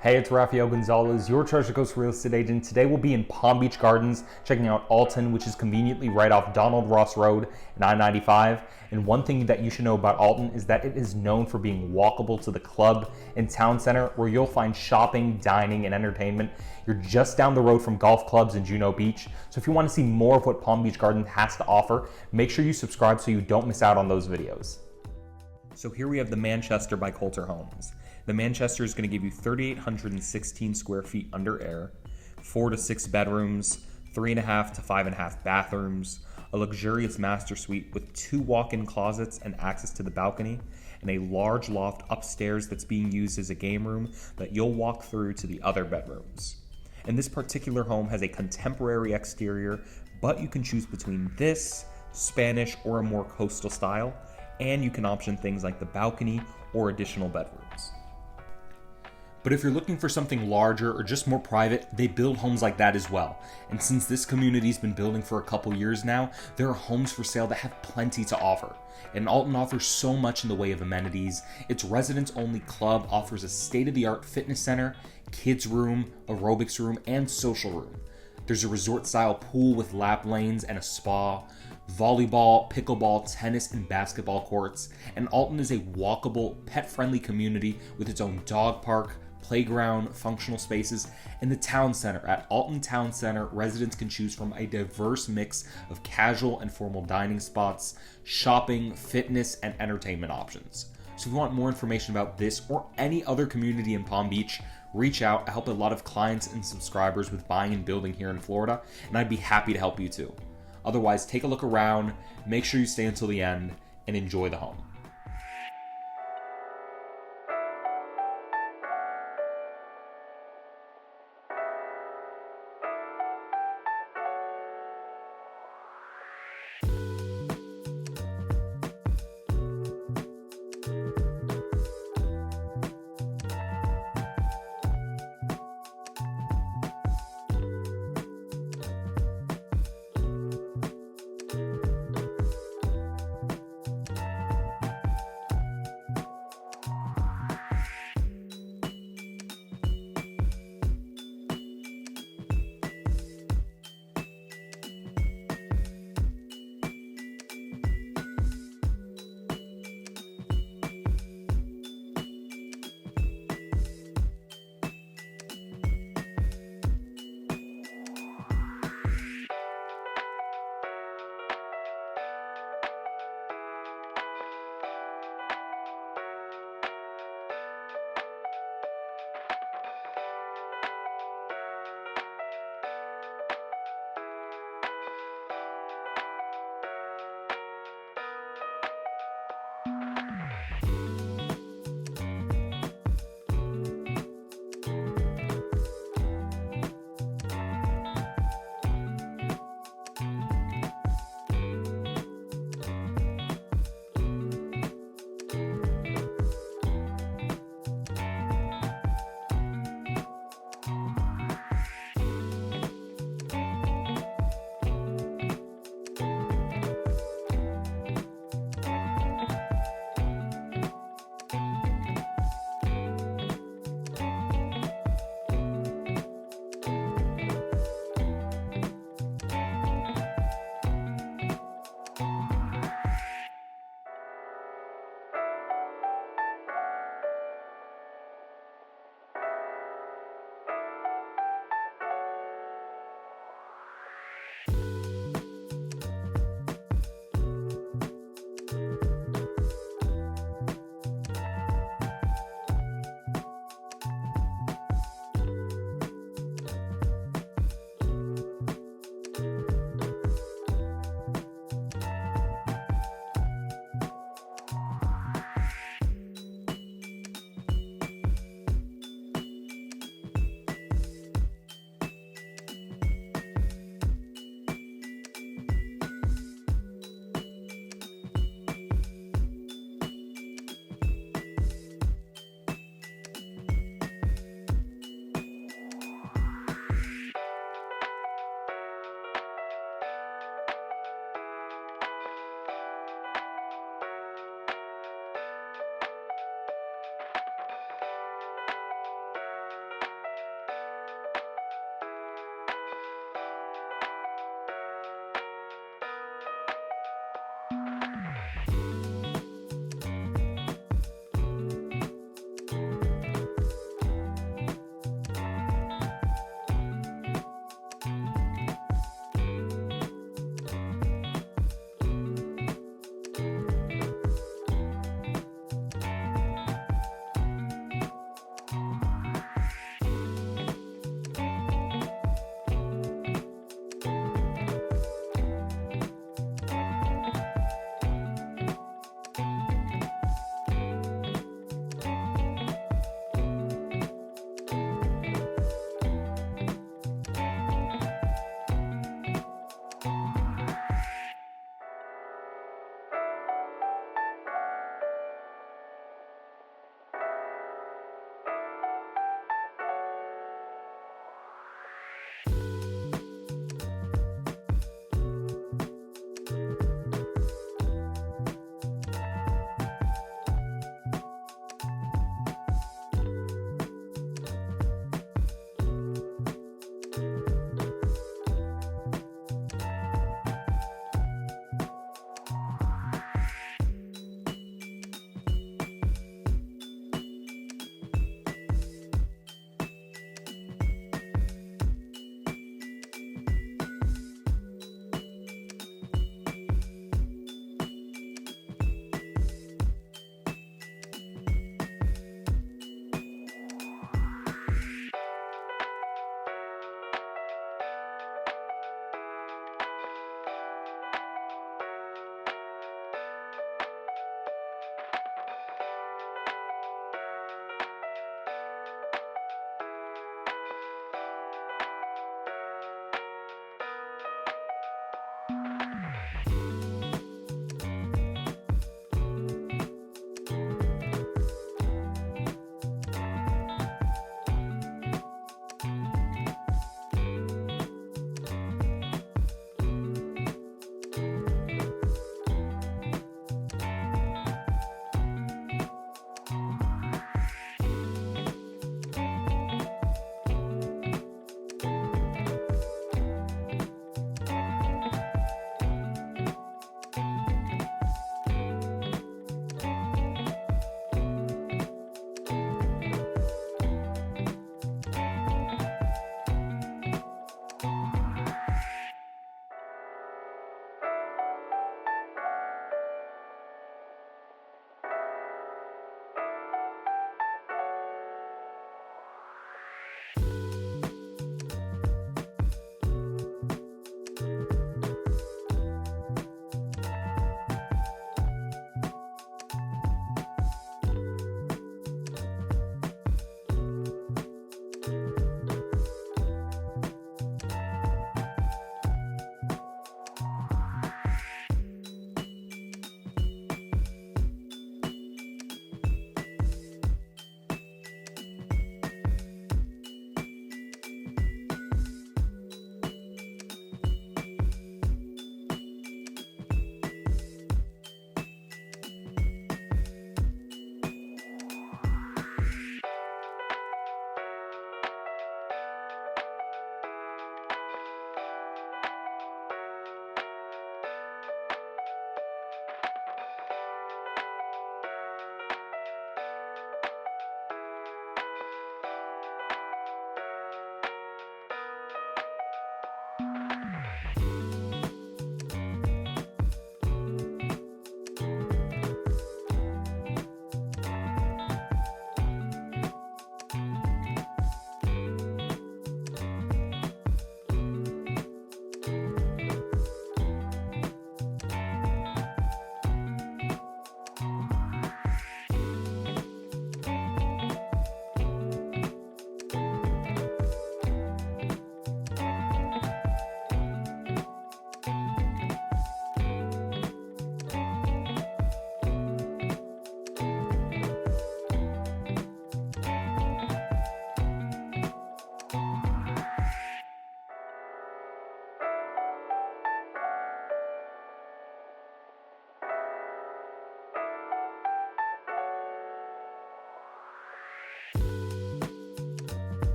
Hey, it's Raphael Gonzalez, your Treasure Coast real estate agent. Today we'll be in Palm Beach Gardens, checking out Alton, which is conveniently right off Donald Ross Road and I-95. And one thing that you should know about Alton is that it is known for being walkable to the club and town center, where you'll find shopping, dining, and entertainment. You're just down the road from golf clubs in Juno Beach. So if you want to see more of what Palm Beach Gardens has to offer, make sure you subscribe so you don't miss out on those videos. So here we have the Manchester by Coulter Homes. The Manchester is going to give you 3,816 square feet under air, 4 to 6 bedrooms, 3.5 to 5.5 bathrooms, a luxurious master suite with 2 walk-in closets and access to the balcony, and a large loft upstairs that's being used as a game room that you'll walk through to the other bedrooms. And this particular home has a contemporary exterior, but you can choose between this, Spanish, or a more coastal style, and you can option things like the balcony or additional bedrooms. But if you're looking for something larger or just more private, they build homes like that as well. And since this community's been building for a couple years now, there are homes for sale that have plenty to offer. And Alton offers so much in the way of amenities. Its residents-only club offers a state-of-the-art fitness center, kids room, aerobics room, and social room. There's a resort-style pool with lap lanes and a spa, volleyball, pickleball, tennis, and basketball courts. And Alton is a walkable, pet-friendly community with its own dog park, playground, functional spaces, and the town center. At Alton Town Center, residents can choose from a diverse mix of casual and formal dining spots, shopping, fitness, and entertainment options. So if you want more information about this or any other community in Palm Beach, reach out. I help a lot of clients and subscribers with buying and building here in Florida, and I'd be happy to help you too. Otherwise, take a look around, make sure you stay until the end, and enjoy the home.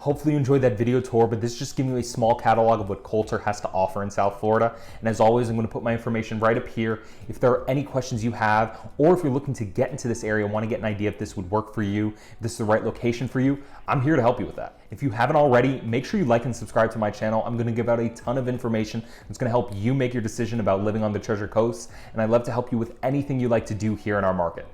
Hopefully you enjoyed that video tour, but this is just giving you a small catalog of what Coulter has to offer in South Florida. And as always, I'm going to put my information right up here. If there are any questions you have, or if you're looking to get into this area and want to get an idea if this would work for you, if this is the right location for you, I'm here to help you with that. If you haven't already, make sure you like and subscribe to my channel. I'm going to give out a ton of information that's going to help you make your decision about living on the Treasure Coast, and I'd love to help you with anything you like to do here in our market.